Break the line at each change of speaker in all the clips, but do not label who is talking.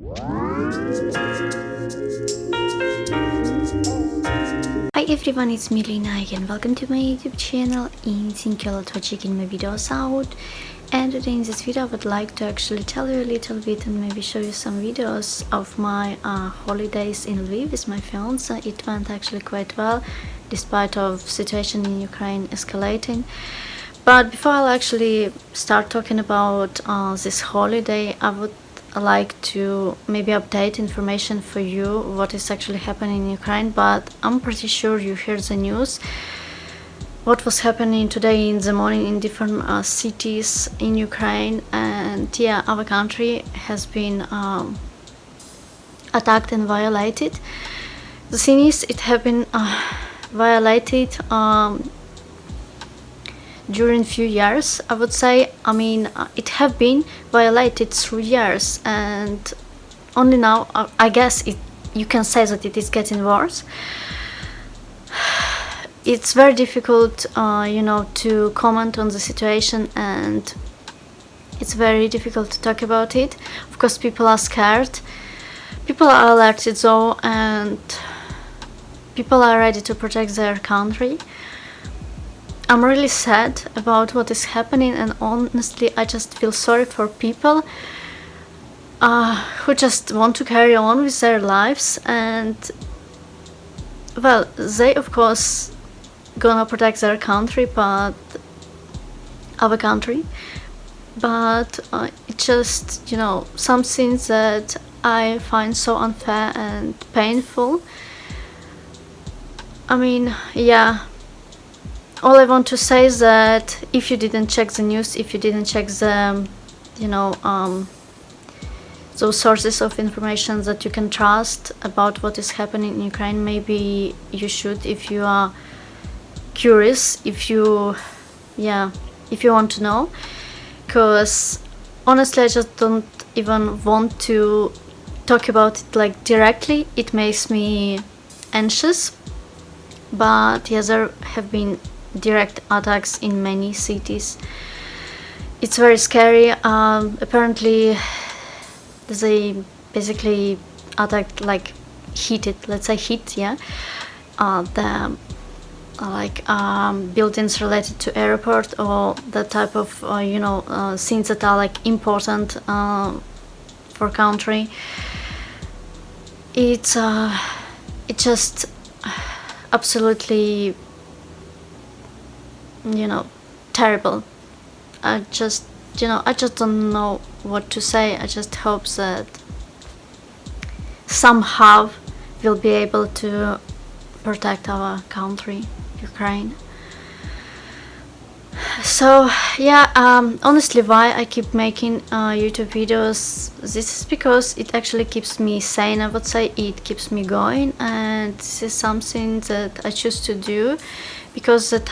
Hi everyone, it's me Lina again. Welcome to my YouTube channel, and thank you a lot for checking my videos out. And today in this video I would like to actually tell you a little bit and maybe show you some videos of my holidays in Lviv with my fiance. It went actually quite well despite of situation in Ukraine escalating. But before I'll actually start talking about this holiday, I would like to maybe update information for you what is actually happening in Ukraine. But I'm pretty sure you heard the news what was happening today in the morning in different cities in Ukraine. And yeah, our country has been attacked and violated. The thing is, it have been violated during few years, I would say. I mean, it have been violated through years, and only now I guess you can say that it is getting worse. It's very difficult to comment on the situation, and it's very difficult to talk about it. Of course, people are scared, people are alerted though, and people are ready to protect their country. I'm really sad about what is happening, and honestly I just feel sorry for people who just want to carry on with their lives. And well, they of course gonna protect their country, but our country, but it's just some things that I find so unfair and painful. I mean, yeah, all I want to say is that if you didn't check the news, if you didn't check the those sources of information that you can trust about what is happening in Ukraine, maybe you should, if you are curious, if you want to know. Because honestly I just don't even want to talk about it like directly. It makes me anxious. But yes, there have been direct attacks in many cities. It's very scary. Apparently they basically attacked, like hit, the buildings related to airport, or that type of things that are like important for country. It's just absolutely terrible. I just don't know what to say. I just hope that somehow we'll be able to protect our country, Ukraine. So yeah, honestly, why I keep making YouTube videos, this is because it actually keeps me sane. I would say it keeps me going, and this is something that I choose to do because it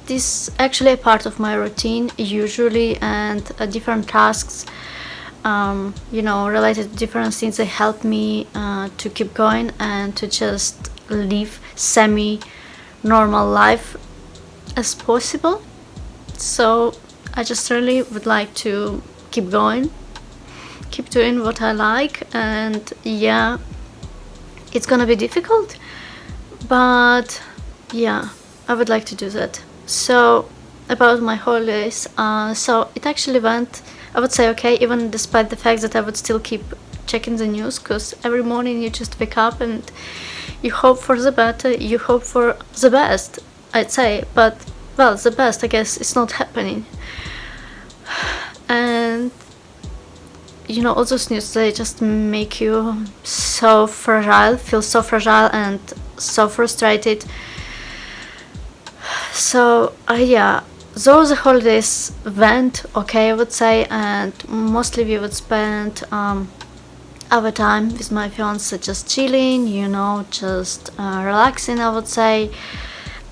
is actually a part of my routine usually, and different tasks related to different things, they help me to keep going and to just live semi normal life as possible. So I just really would like to keep going, keep doing what I like. And yeah, it's gonna be difficult, but yeah, I would like to do that. So about my holidays, so it actually went, I would say, okay, even despite the fact that I would still keep checking the news, because every morning you just wake up and you hope for the better, you hope for the best, I'd say. But well, the best, I guess, it's not happening. And all those news, they just make you so fragile, feel so fragile and so frustrated. So yeah, though the holidays went okay, I would say, and mostly we would spend our time with my fiance just chilling, just relaxing, I would say,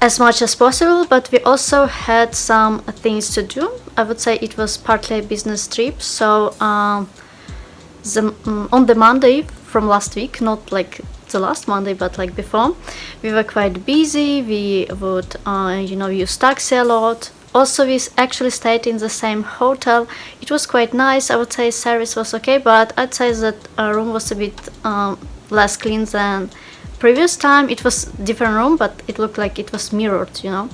as much as possible. But we also had some things to do. I would say it was partly a business trip. So on the Monday from last week, not like the last Monday, but like before, we were quite busy. We would use taxi a lot, Also, we actually stayed in the same hotel. It was quite nice. I would say service was okay, but I'd say that our room was a bit less clean than previous time. It was different room, but it looked like it was mirrored, you know,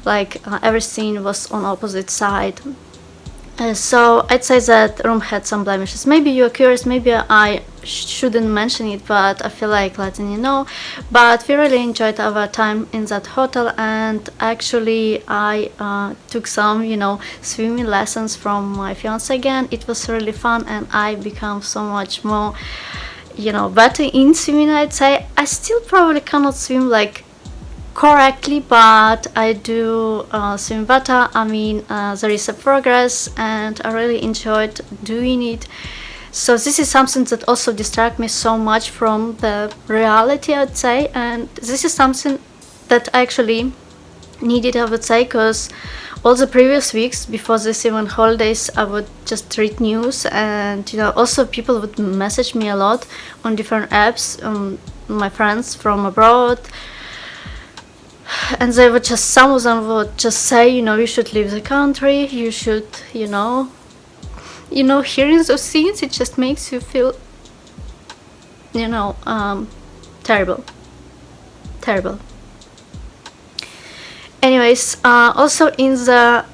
like everything was on opposite side. So I'd say that room had some blemishes. Maybe you're curious, maybe I shouldn't mention it, but I feel like letting you know. But we really enjoyed our time in that hotel, and actually I took some, you know, swimming lessons from my fiance again. It was really fun, and I become so much more, you know, better in swimming. I'd say I still probably cannot swim like correctly, but I do swim better. I mean, there is a progress, and I really enjoyed doing it. So this is something that also distracts me so much from the reality, I'd say, and this is something that I actually needed, I would say, because all the previous weeks before this even holidays, I would just read news, and you know, also people would message me a lot on different apps, my friends from abroad, and they would just, some of them would just say, you know, you should leave the country, you should, you know, hearing those things, it just makes you feel, you know, terrible. Anyways, also in the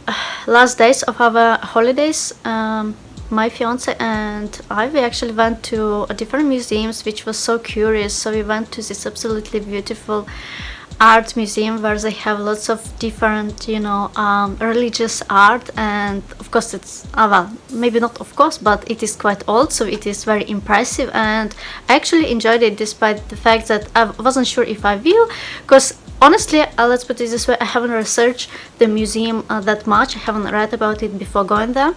last days of our holidays, my fiance and I, we actually went to different museums, which was so curious. So we went to this absolutely beautiful art museum where they have lots of different, you know, religious art, and of course it's well, maybe not of course, but it is quite old, so it is very impressive, and I actually enjoyed it despite the fact that I wasn't sure if I will, because honestly, let's put it this way, I haven't researched the museum that much. I haven't read about it before going there.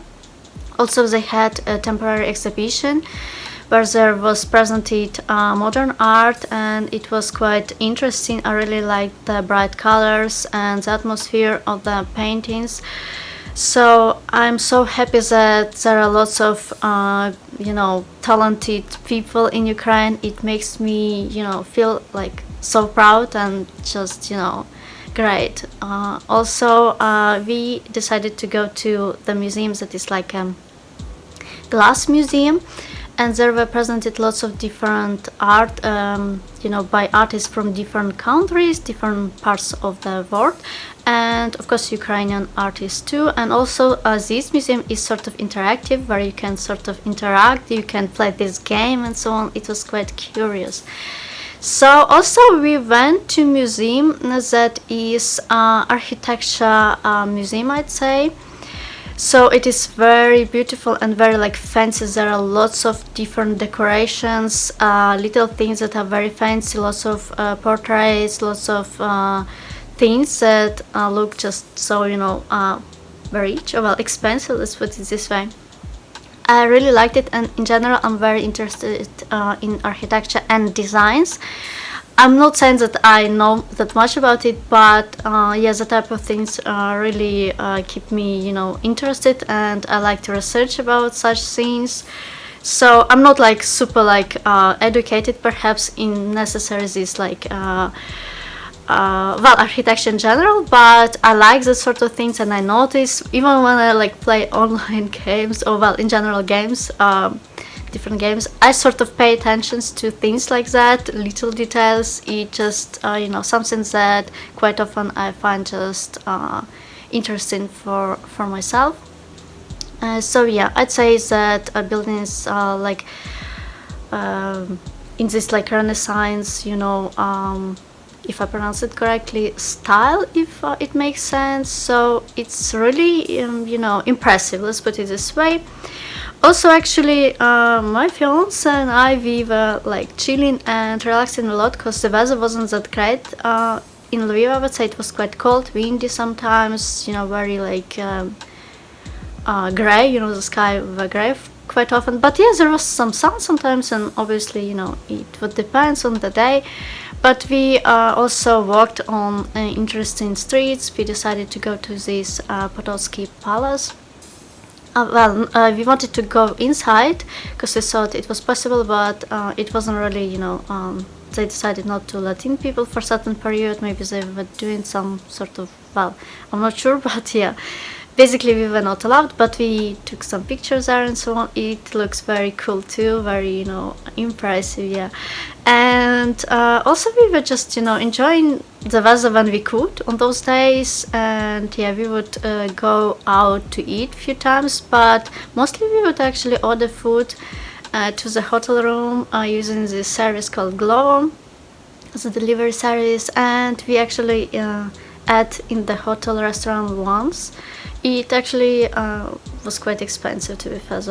Also, they had a temporary exhibition where there was presented modern art, and it was quite interesting. I really liked the bright colors and the atmosphere of the paintings. So I'm so happy that there are lots of you know, talented people in Ukraine. It makes me, you know, feel like so proud and just, you know, great. Also, we decided to go to the museum that is like a glass museum, and there were presented lots of different art, you know, by artists from different countries, different parts of the world, and of course Ukrainian artists too. And also this museum is sort of interactive, where you can sort of interact, you can play this game and so on. It was quite curious. So also we went to museum that is architecture museum, I'd say. So it is very beautiful and very like fancy. There are lots of different decorations, little things that are very fancy, lots of portraits, lots of things that look just so, you know, very rich, or well, expensive, let's put it this way. I really liked it, and in general I'm very interested in architecture and designs. I'm not saying that I know that much about it, but yeah, the type of things really keep me, you know, interested, and I like to research about such things. So I'm not like super like educated perhaps in necessary this like well, architecture in general, but I like this sort of things, and I notice even when I like play online games, or well, in general games, different games, I sort of pay attention to things like that, little details. It just you know, something that quite often I find just interesting for myself. So yeah, I'd say that a building is like in this like Renaissance, you know, if I pronounce it correctly, style, if it makes sense. So it's really you know, impressive, let's put it this way. Also, actually, my fiance and I, we were like chilling and relaxing a lot because the weather wasn't that great. In Lviv, I would say it was quite cold, windy sometimes, you know, very like gray, you know, the sky were gray quite often. But yeah, there was some sun sometimes, and obviously, you know, it would depend on the day. But we also walked on interesting streets. We decided to go to this Podolsky Palace. We wanted to go inside because we thought it was possible, but it wasn't really, you know, they decided not to let in people for a certain period. Maybe they were doing some sort of well, I'm not sure, but yeah, basically we were not allowed, but we took some pictures there and so on. It looks very cool too, very, you know, impressive, yeah. And also we were just, you know, enjoying the weather when we could on those days. And yeah, we would go out to eat a few times, but mostly we would actually order food to the hotel room using this service called Glovo, the delivery service. And we actually ate in the hotel restaurant once. It actually was quite expensive, to be fair,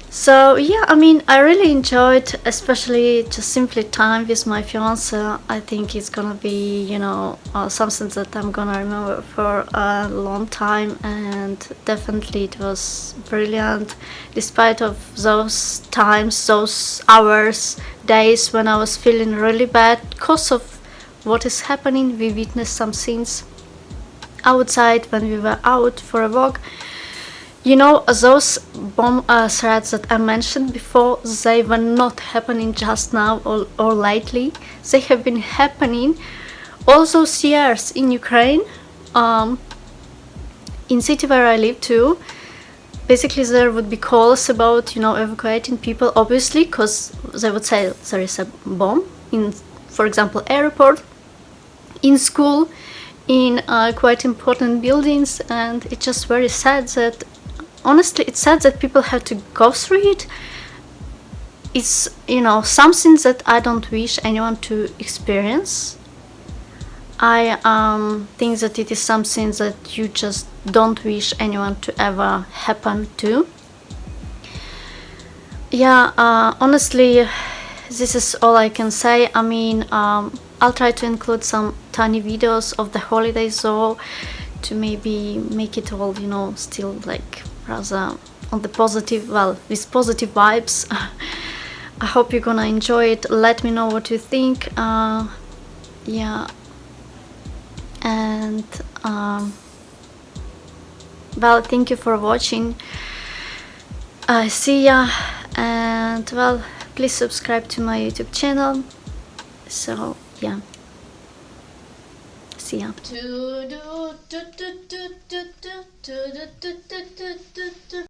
so yeah, I mean, I really enjoyed, especially just simply time with my fiance. I think it's gonna be, you know, something that I'm gonna remember for a long time, and definitely it was brilliant, despite of those times, those hours, days when I was feeling really bad because of what is happening. We witnessed some scenes outside when we were out for a walk. You know, those bomb threats that I mentioned before, they were not happening just now or lately. They have been happening all those years in Ukraine, in city where I live too. Basically, there would be calls about, you know, evacuating people, obviously, because they would say there is a bomb in, for example, airport, in school, in quite important buildings. And it's just very sad that, honestly, it's sad that people have to go through it. It's, you know, something that I don't wish anyone to experience. I think that it is something that you just don't wish anyone to ever happen to. Yeah, honestly, this is all I can say. I mean, I'll try to include some tiny videos of the holidays though, to maybe make it all, you know, still like rather on the positive, well, with positive vibes. I hope you're gonna enjoy it. Let me know what you think. Yeah, and well, thank you for watching. See ya, and well, please subscribe to my YouTube channel. So yeah, see ya.